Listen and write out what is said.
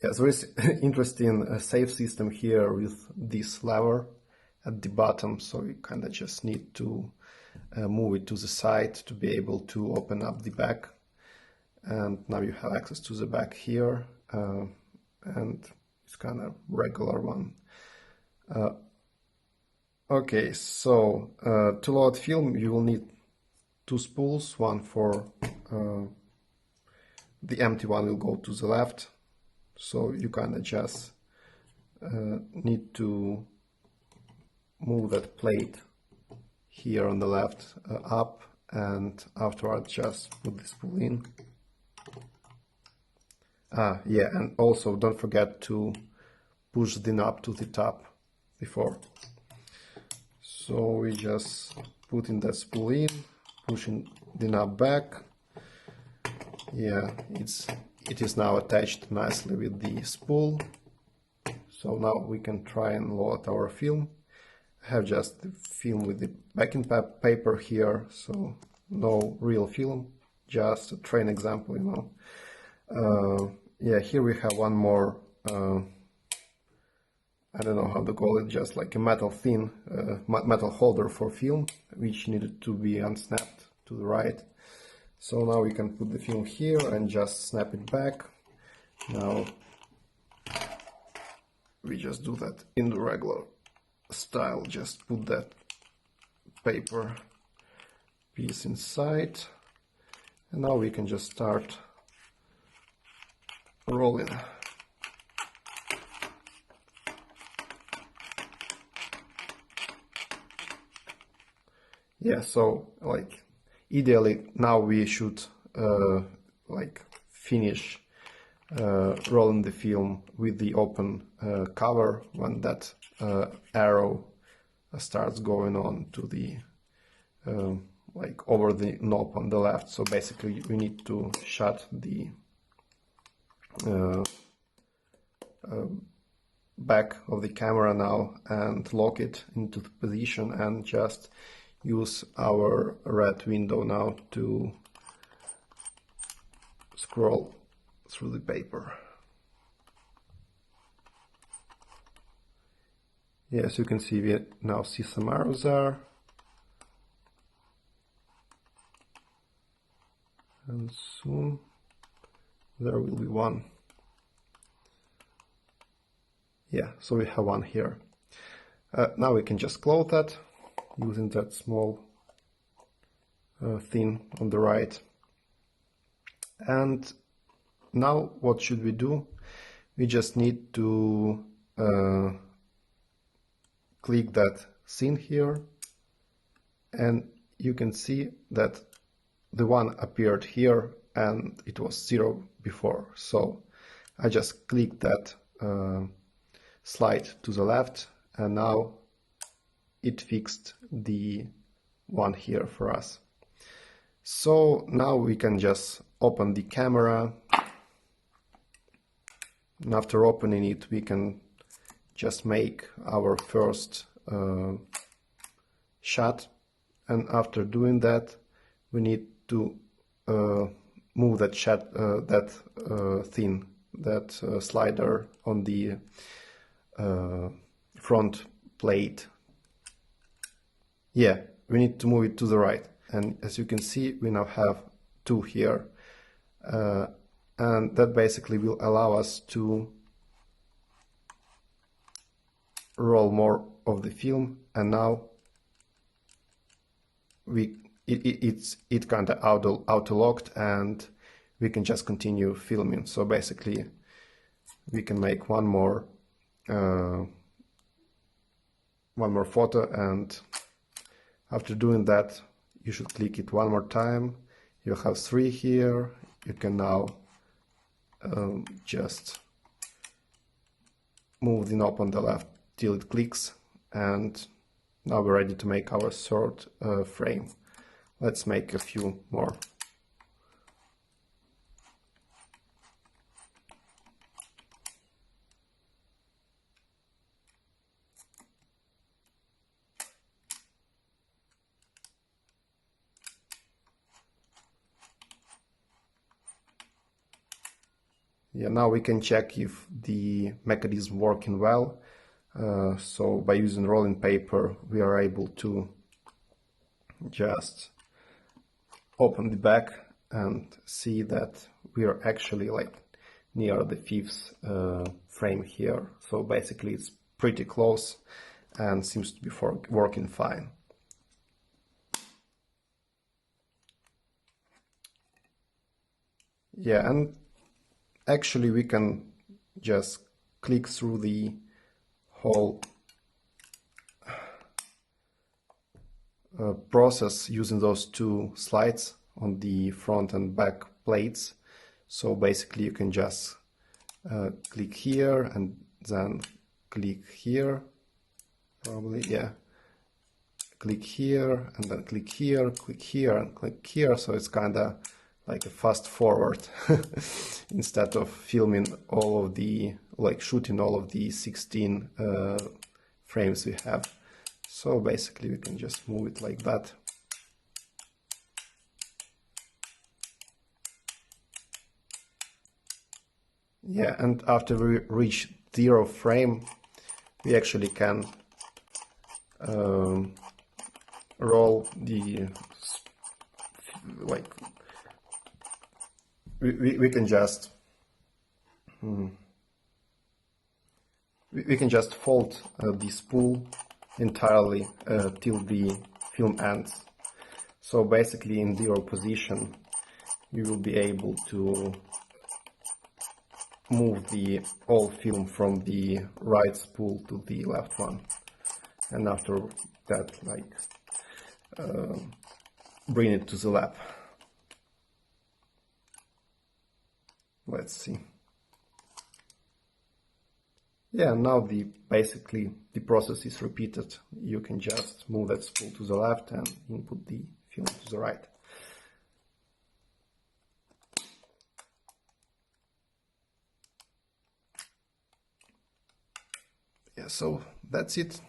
Yes, there is interesting save system here with this lever at the bottom, so you kind of just need to move it to the side to be able to open up the back. And now you have access to the back here, and it's kind of regular one. Okay, so to load film you will need two spools. One for the empty one will go to the left, so you kind of just need to move that plate here on the left up, and afterwards just put the spool in. Yeah, and also don't forget to push the knob to the top before. So we just put in the spool in, pushing the knob back. Yeah, it is now attached nicely with the spool. So now we can try and load our film. I have just the film with the backing paper here, so no real film, just a train example, you know. Yeah, here we have one more, I don't know how to call it, just like a metal thin, metal holder for film, which needed to be unsnapped to the right. So now we can put the film here and just snap it back. Now we just do that in the regular style, just put that paper piece inside, and now we can just start rolling. Yeah, so like ideally now we should like finish rolling the film with the open cover when that arrow starts going on to the like over the knob on the left. So basically we need to shut the back of the camera now and lock it into the position, and just use our red window now to scroll through the paper. Yes, you can see we now see some arrows there, and soon there will be one. Yeah, so we have one here. Now we can just close that using that small thin on the right. And now what should we do? We just need to click that scene here, and you can see that the one appeared here and it was 0 before. So I just click that slide to the left, and now it fixed the one here for us. So now we can just open the camera, and after opening it we can just make our first shot, and after doing that we need to move that shot, that slider on the front plate. Yeah, we need to move it to the right, and as you can see we now have 2 here, and that basically will allow us to roll more of the film. And now it kind of auto locked, and we can just continue filming. So basically we can make one more photo, and after doing that you should click it one more time. You have 3 here. You can now just move the knob on the left till it clicks, and now we're ready to make our third frame. Let's make a few more. Yeah, now we can check if the mechanism working well. So by using rolling paper, we are able to just open the back and see that we are actually like near the fifth frame here. So basically it's pretty close and seems to be working fine. Yeah, and actually we can just click through the whole process using those two slides on the front and back plates. So basically you can just click here and then click here, probably, yeah. Click here and then click here and click here. So it's kind of like a fast forward instead of filming all of the, like shooting all of the 16 frames we have. So basically we can just move it like that. Yeah, and after we reach 0 frame, we actually can roll the, like, we can just we can just fold the spool entirely till the film ends. So basically in 0 position you will be able to move the whole film from the right spool to the left one, and after that, like, bring it to the lab. Let's see. Yeah, now basically the process is repeated. You can just move that spool to the left and input the film to the right. Yeah, so that's it.